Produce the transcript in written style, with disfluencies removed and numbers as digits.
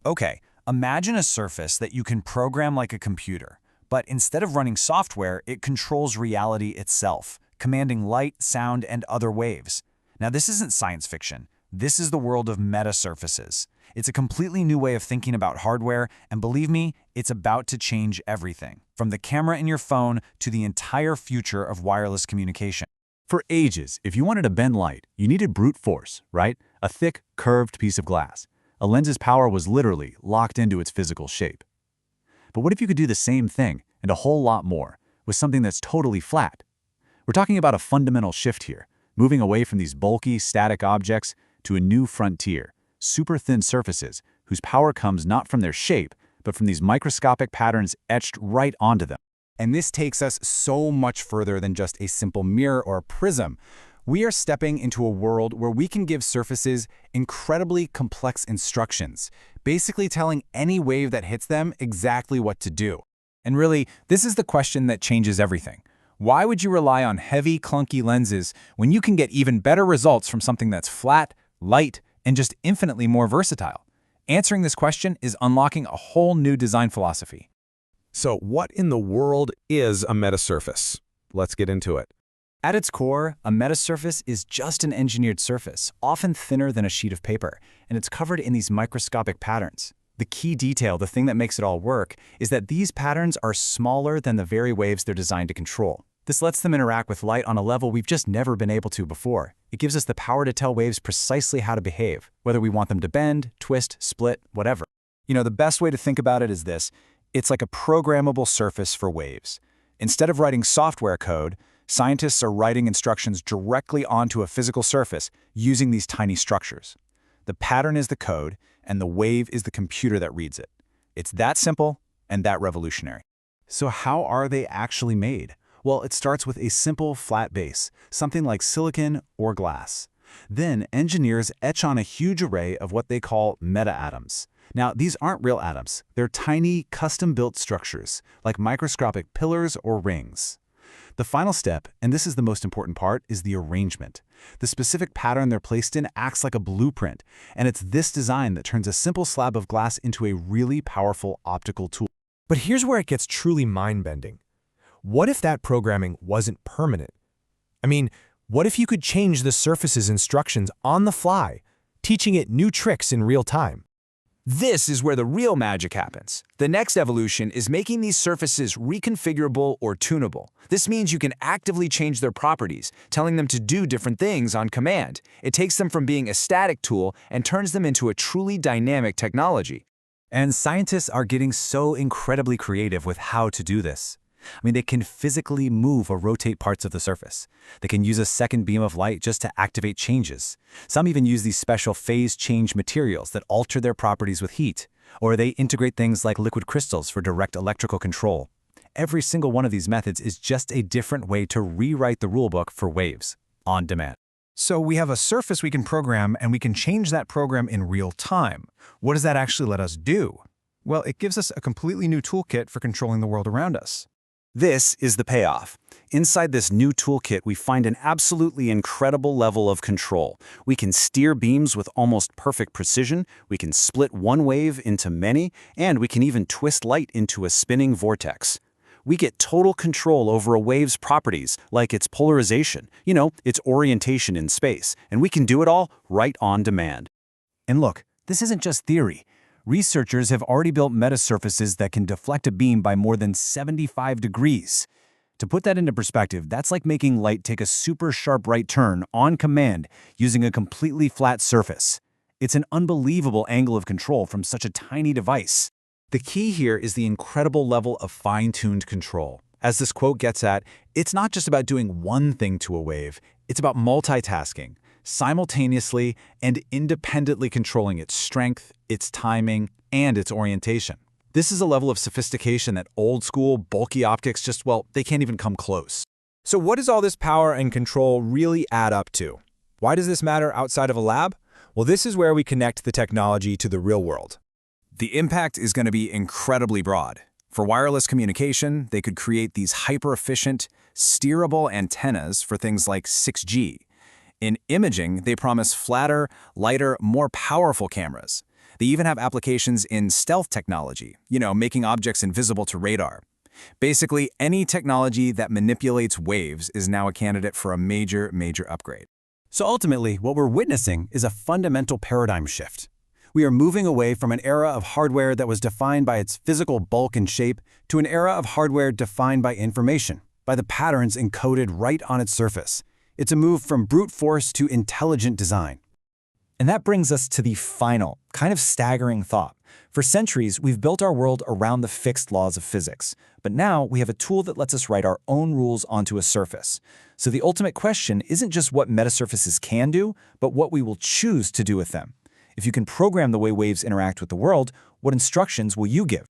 Okay, imagine a surface that you can program like a computer, but instead of running software, it controls reality itself, commanding light, sound, and other waves. Now, this isn't science fiction. This is the world of metasurfaces. It's a completely new way of thinking about hardware, and believe me, it's about to change everything, from the camera in your phone to the entire future of wireless communication. For ages, if you wanted to bend light, you needed brute force, right? A thick, curved piece of glass. A lens's power was literally locked into its physical shape. But what if you could do the same thing, and a whole lot more, with something that's totally flat? We're talking about a fundamental shift here, moving away from these bulky, static objects to a new frontier, super thin surfaces whose power comes not from their shape, but from these microscopic patterns etched right onto them. And this takes us so much further than just a simple mirror or a prism. We are stepping into a world where we can give surfaces incredibly complex instructions, basically telling any wave that hits them exactly what to do. And really, this is the question that changes everything. Why would you rely on heavy, clunky lenses when you can get even better results from something that's flat, light, and just infinitely more versatile? Answering this question is unlocking a whole new design philosophy. So what in the world is a metasurface? Let's get into it. At its core, a metasurface is just an engineered surface, often thinner than a sheet of paper, and it's covered in these microscopic patterns. The key detail, the thing that makes it all work, is that these patterns are smaller than the very waves they're designed to control. This lets them interact with light on a level we've just never been able to before. It gives us the power to tell waves precisely how to behave, whether we want them to bend, twist, split, whatever. You know, the best way to think about it is this. It's like a programmable surface for waves. Instead of writing software code, scientists are writing instructions directly onto a physical surface using these tiny structures. The pattern is the code, and the wave is the computer that reads it. It's that simple and that revolutionary. So how are they actually made? Well, it starts with a simple flat base, something like silicon or glass. Then engineers etch on a huge array of what they call meta-atoms. Now, these aren't real atoms. They're tiny, custom-built structures, like microscopic pillars or rings. The final step, and this is the most important part, is the arrangement. The specific pattern they're placed in acts like a blueprint, and it's this design that turns a simple slab of glass into a really powerful optical tool. But here's where it gets truly mind-bending. What if that programming wasn't permanent? I mean, what if you could change the surface's instructions on the fly, teaching it new tricks in real time? This is where the real magic happens. The next evolution is making these surfaces reconfigurable or tunable. This means you can actively change their properties, telling them to do different things on command. It takes them from being a static tool and turns them into a truly dynamic technology. And scientists are getting so incredibly creative with how to do this. I mean, they can physically move or rotate parts of the surface. They can use a second beam of light just to activate changes. Some even use these special phase change materials that alter their properties with heat, or they integrate things like liquid crystals for direct electrical control. Every single one of these methods is just a different way to rewrite the rulebook for waves on demand. So we have a surface we can program, and we can change that program in real time. What does that actually let us do? Well, it gives us a completely new toolkit for controlling the world around us. This is the payoff. Inside this new toolkit, we find an absolutely incredible level of control. We can steer beams with almost perfect precision, we can split one wave into many, and we can even twist light into a spinning vortex. We get total control over a wave's properties, like its polarization, its orientation in space, and we can do it all right on demand. And look, this isn't just theory. Researchers have already built metasurfaces that can deflect a beam by more than 75 degrees. To put that into perspective, that's like making light take a super sharp right turn on command using a completely flat surface. It's an unbelievable angle of control from such a tiny device. The key here is the incredible level of fine-tuned control. As this quote gets at, it's not just about doing one thing to a wave, it's about multitasking, simultaneously and independently controlling its strength, its timing, and its orientation. This is a level of sophistication that old-school, bulky optics they can't even come close. So what does all this power and control really add up to? Why does this matter outside of a lab? Well, this is where we connect the technology to the real world. The impact is going to be incredibly broad. For wireless communication, they could create these hyper-efficient, steerable antennas for things like 6G. In imaging, they promise flatter, lighter, more powerful cameras. They even have applications in stealth technology, making objects invisible to radar. Basically, any technology that manipulates waves is now a candidate for a major upgrade. So ultimately, what we're witnessing is a fundamental paradigm shift. We are moving away from an era of hardware that was defined by its physical bulk and shape to an era of hardware defined by information, by the patterns encoded right on its surface. It's a move from brute force to intelligent design. And that brings us to the final, kind of staggering thought. For centuries, we've built our world around the fixed laws of physics. But now we have a tool that lets us write our own rules onto a surface. So the ultimate question isn't just what metasurfaces can do, but what we will choose to do with them. If you can program the way waves interact with the world, what instructions will you give?